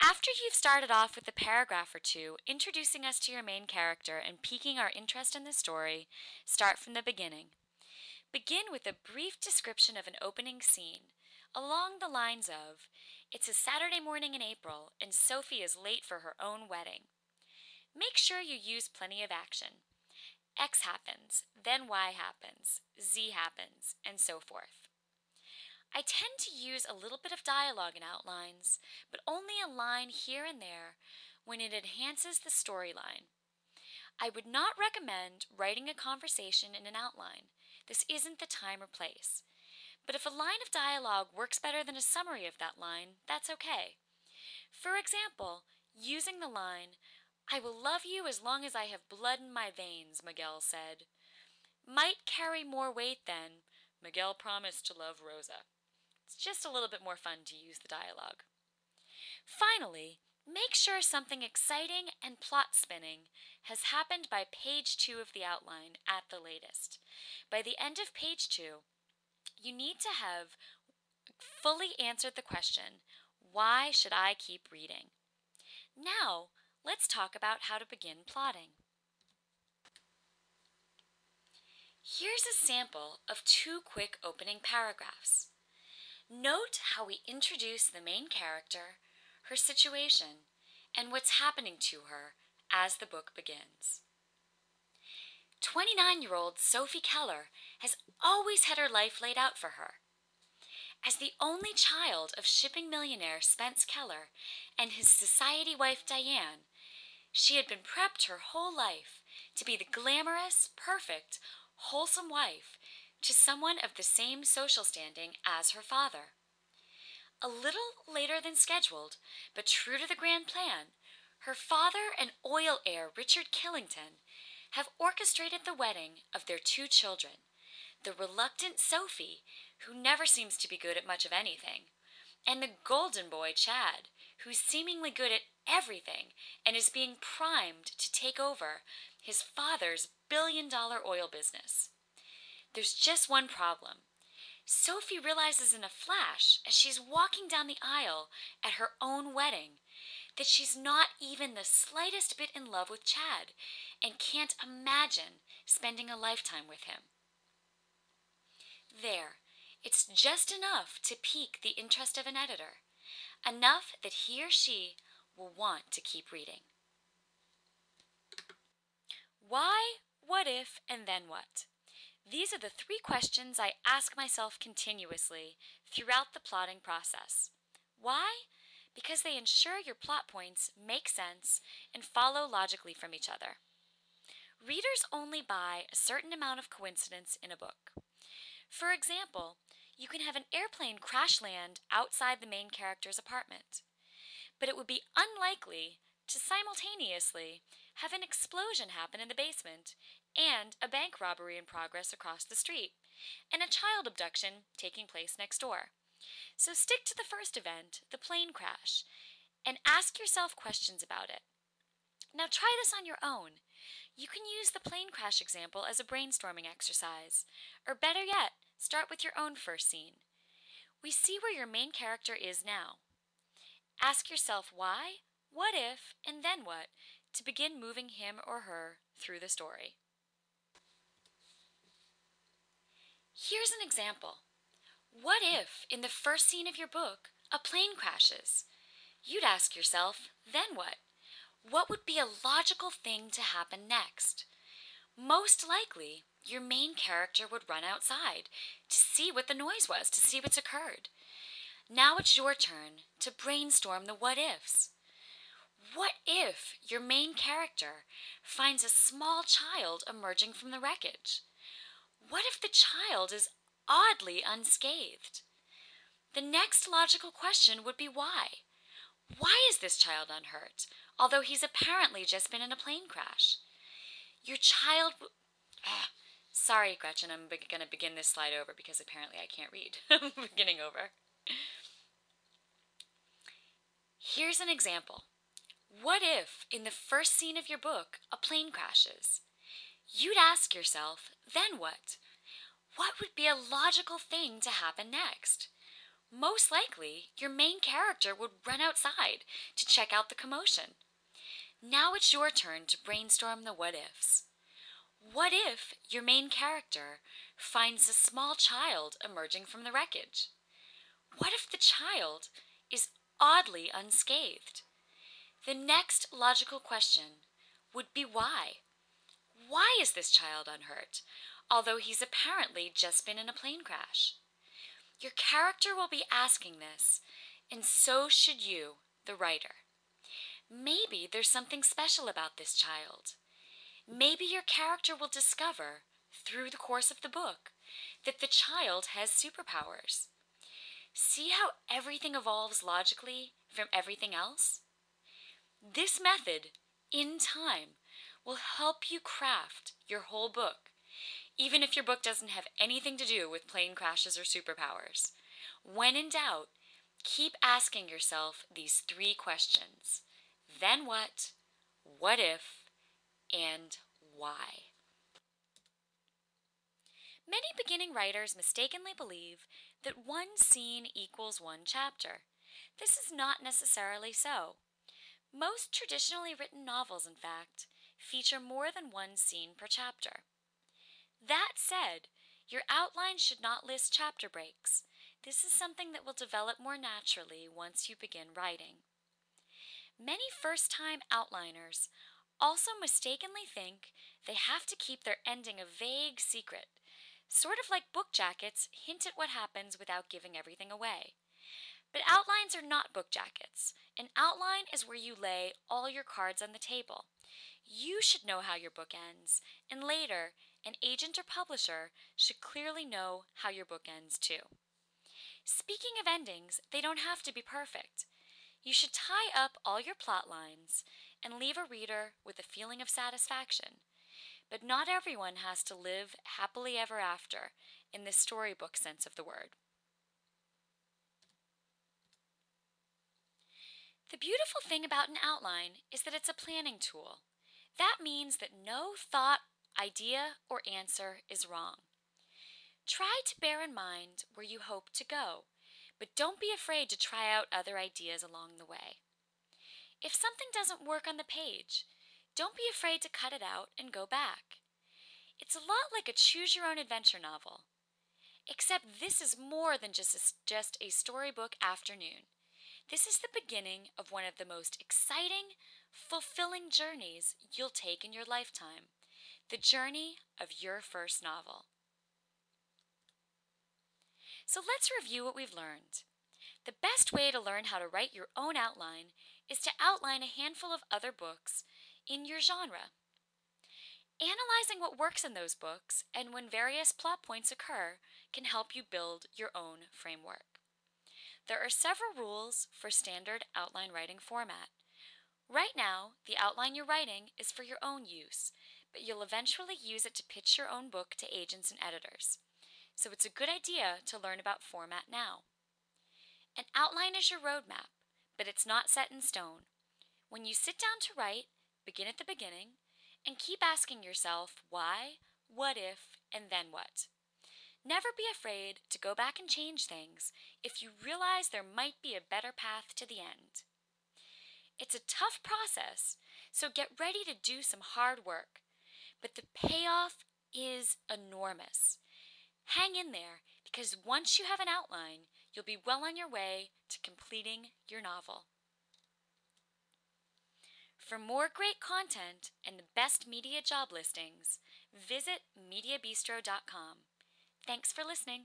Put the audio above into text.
After you've started off with a paragraph or two introducing us to your main character and piquing our interest in the story, start from the beginning. Begin with a brief description of an opening scene, along the lines of, "It's a Saturday morning in April, and Sophie is late for her own wedding." Make sure you use plenty of action. X happens, then Y happens, Z happens, and so forth. I tend to use a little bit of dialogue in outlines, but only a line here and there when it enhances the storyline. I would not recommend writing a conversation in an outline. This isn't the time or place. But if a line of dialogue works better than a summary of that line, that's okay. For example, using the line, "I will love you as long as I have blood in my veins," Miguel said, might carry more weight than, "Miguel promised to love Rosa." It's just a little bit more fun to use the dialogue. Finally, make sure something exciting and plot spinning has happened by page 2 of the outline at the latest. By the end of page 2, you need to have fully answered the question, "Why should I keep reading?" Now, let's talk about how to begin plotting. Here's a sample of 2 quick opening paragraphs. Note how we introduce the main character, her situation, and what's happening to her as the book begins. 29-year-old Sophie Keller has always had her life laid out for her. As the only child of shipping millionaire Spence Keller and his society wife Diane, she had been prepped her whole life to be the glamorous, perfect, wholesome wife to someone of the same social standing as her father. A little later than scheduled, but true to the grand plan, her father and oil heir Richard Killington have orchestrated the wedding of their 2 children, the reluctant Sophie, who never seems to be good at much of anything, and the golden boy Chad, who's seemingly good at everything and is being primed to take over his father's billion-dollar oil business. There's just one problem. Sophie realizes in a flash, as she's walking down the aisle at her own wedding, that she's not even the slightest bit in love with Chad and can't imagine spending a lifetime with him. There, it's just enough to pique the interest of an editor, enough that he or she will want to keep reading. Why, what if, and then what? These are the 3 questions I ask myself continuously throughout the plotting process. Why? Because they ensure your plot points make sense and follow logically from each other. Readers only buy a certain amount of coincidence in a book. For example, you can have an airplane crash land outside the main character's apartment, but it would be unlikely to simultaneously have an explosion happen in the basement and a bank robbery in progress across the street, and a child abduction taking place next door. So stick to the first event, the plane crash, and ask yourself questions about it. Now try this on your own. You can use the plane crash example as a brainstorming exercise, or better yet, start with your own first scene. We see where your main character is now. Ask yourself why, what if, and then what to begin moving him or her through the story. Here's an example. What if, in the first scene of your book, a plane crashes? You'd ask yourself, then what? What would be a logical thing to happen next? Most likely, your main character would run outside to see what the noise was, to see what's occurred. Now it's your turn to brainstorm the what-ifs. What if your main character finds a small child emerging from the wreckage? What if the child is oddly unscathed? The next logical question would be why? Why is this child unhurt, although he's apparently just been in a plane crash? Your child... Sorry, Gretchen, I'm going to begin this slide over because apparently I can't read. I'm beginning over. Here's an example. What if, in the first scene of your book, a plane crashes? You'd ask yourself, then what? What would be a logical thing to happen next? Most likely, your main character would run outside to check out the commotion. Now it's your turn to brainstorm the what ifs. What if your main character finds a small child emerging from the wreckage? What if the child is oddly unscathed? The next logical question would be why? Why is this child unhurt, although he's apparently just been in a plane crash? Your character will be asking this, and so should you, the writer. Maybe there's something special about this child. Maybe your character will discover, through the course of the book, that the child has superpowers. See how everything evolves logically from everything else? This method, in time, will help you craft your whole book, even if your book doesn't have anything to do with plane crashes or superpowers. When in doubt, keep asking yourself these 3 questions. Then what if, and why? Many beginning writers mistakenly believe that one scene equals one chapter. This is not necessarily so. Most traditionally written novels, in fact, feature more than one scene per chapter. That said, your outline should not list chapter breaks. This is something that will develop more naturally once you begin writing. Many first-time outliners also mistakenly think they have to keep their ending a vague secret, sort of like book jackets hint at what happens without giving everything away. But outlines are not book jackets. An outline is where you lay all your cards on the table. You should know how your book ends, and later, an agent or publisher should clearly know how your book ends too. Speaking of endings, they don't have to be perfect. You should tie up all your plot lines and leave a reader with a feeling of satisfaction. But not everyone has to live happily ever after in the storybook sense of the word. The beautiful thing about an outline is that it's a planning tool. That means that no thought, idea, or answer is wrong. Try to bear in mind where you hope to go, but don't be afraid to try out other ideas along the way. If something doesn't work on the page, don't be afraid to cut it out and go back. It's a lot like a choose-your-own-adventure novel, except this is more than just a storybook afternoon. This is the beginning of one of the most exciting, fulfilling journeys you'll take in your lifetime, the journey of your first novel. So let's review what we've learned. The best way to learn how to write your own outline is to outline a handful of other books in your genre. Analyzing what works in those books and when various plot points occur can help you build your own framework. There are several rules for standard outline writing format. Right now, the outline you're writing is for your own use, but you'll eventually use it to pitch your own book to agents and editors. So it's a good idea to learn about format now. An outline is your roadmap, but it's not set in stone. When you sit down to write, begin at the beginning and keep asking yourself why, what if, and then what. Never be afraid to go back and change things if you realize there might be a better path to the end. It's a tough process, so get ready to do some hard work, but the payoff is enormous. Hang in there, because once you have an outline, you'll be well on your way to completing your novel. For more great content and the best media job listings, visit MediaBistro.com. Thanks for listening.